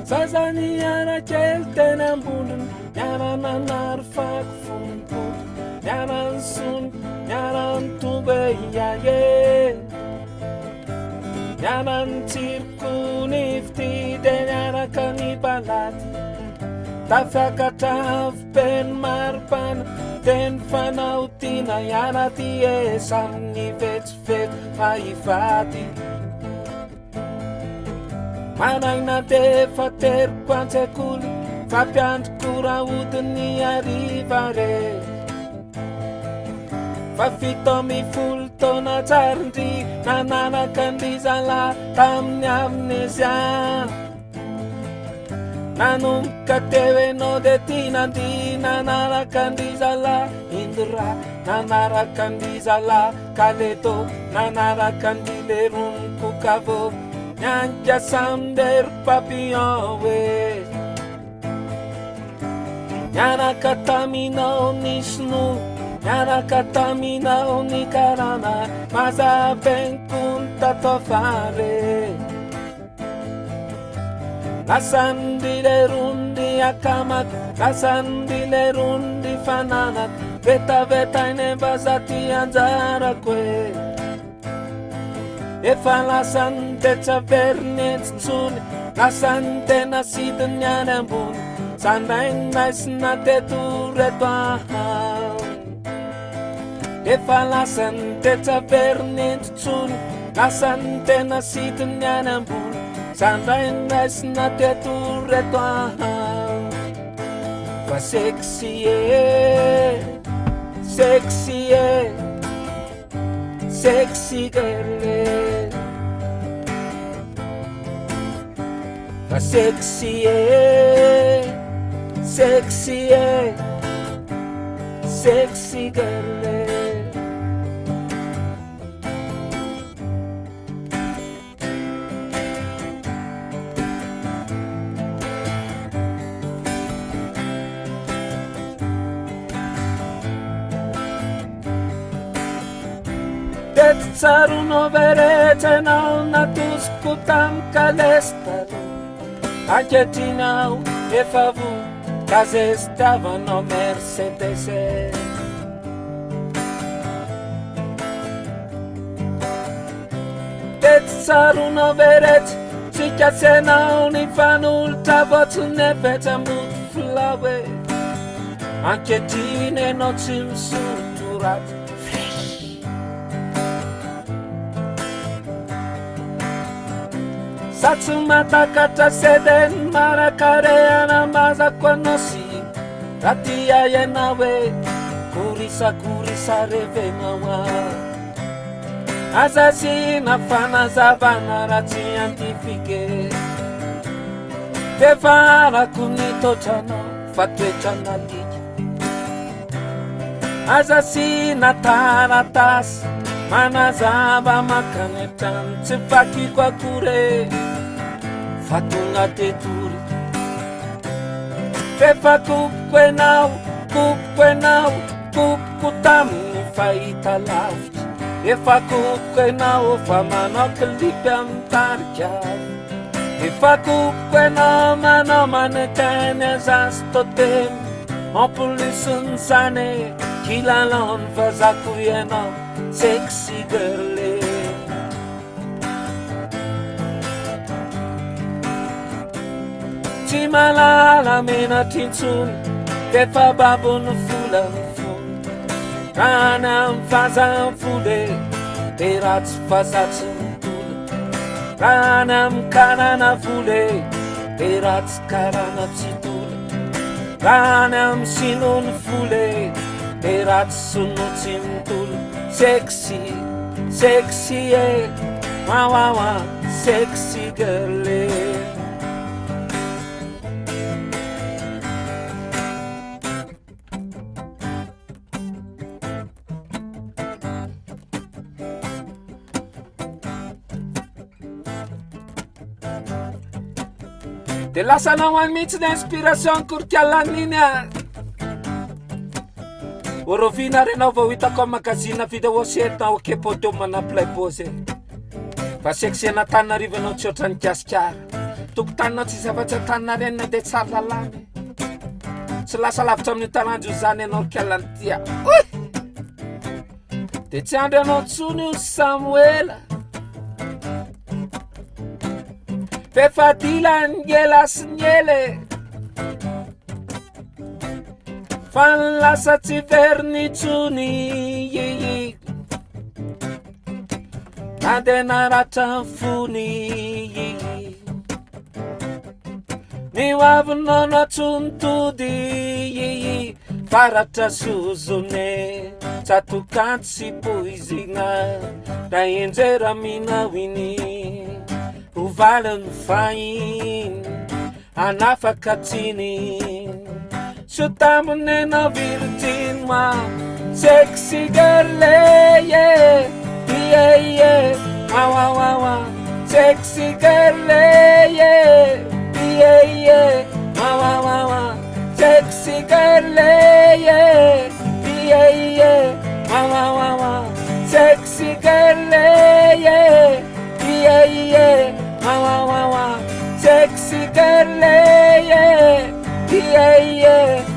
Zazaniarakely teny amboniny miarananary fako fonipoko miarany sony miarany tombe iaye miarany tsiriko ny fitide miaraka ny balady tafiakatravy peny maripana teny fanaotina iaraty esaminy vetsivetsy fa ivady manaina defa teriko an-tsekoly fampiandriko rahodiny ariva re fa fito amby folo taona tsarindry nanaraka andry zalahy tamin'ny amnesia nanomboka teo enao de ty nandry nanaraka andry zalahy indra nanaraka andry zalahy kaleto nanaraka andry leroniko kavo nyanka samdery papillon we niaraka taminao ny sino niaraka taminao ny karana mazabenykony tatao fare lasandry lerondry akamako lasandry lerondry fananako vetavetainy mbazaty anjarako e efa lasany tetsaveriny entsitsony lasany tena sidiny any ambony sandrainy naisina teto reto ahao efa lasany tetsaveriny entsitsony lasany tena sidiny any ambony sandrainy naisina teto reto ahao fa sexy sexy girl fa sexy girl tsaronao veretsanao natosiko tamy kalestalo anketrinao efa vo kazestiavanao mercedes tetsaronao veretsy tsikatsenao ny fanolotra voatsiny evetsamboto flawe anketriny enao tsy misotro raty satsy matakatra sedeny marakareana mazako anao sy raty aianao hoe korisakorisa revenao a aza sy nafanazavana raha tsy antifike defa arako ny totranao fa toetranalika aza sy nataratasy manazava makanetrano tsy fakiko akore fa tonga tetory fefa kopoko enao kopoko tamin'ny fahita lavitra efa kopoko enao fa manao klipy amin'ny tarika efa kopoko enao manao manekany azasy totemy ampolisiny zany kilalany vazako ianao sexy girl tsy malala menatry intsony defa babony volany fony rany amy vazany fole de ratsy vazatsy mitola rany amy karana vole de ratsy karana tsitola rany amy sinony fole de ratsy sonotsy mitola sexy wawawa sexy girl de lasa nahoany mihitsy ny inspiration korikalaniny a orovina renao vao hitako amin'ny magazine vidéo setanao kepoto mana playpose fa sexy anatanarivanao tsy ohatrany kasikara tokotaninao tsy zavatsy atanina renina de tsara lalàny tsy lasa lavitra amin'ny taranjo zany ianao kialany tia oy de tsy andro ianao tsony io Samuela fefadilany ela sy ny ele fa ny lasa tsy veriny tsony yiyi ande naratra fony yiyi ny hoavinao no atsontody yiyi faratra sozone tsatokanty sy poizina da enjera minawiny uvalany fahiny anafaka tsiny sutamnena virgin ma sexy girl yeah yeah yeah wa sexy girl yeah yeah yeah wa sexy girl yeah yeah yeah wa sexy girl yeah yeah yeah wa sexy girl yeah yeah yeah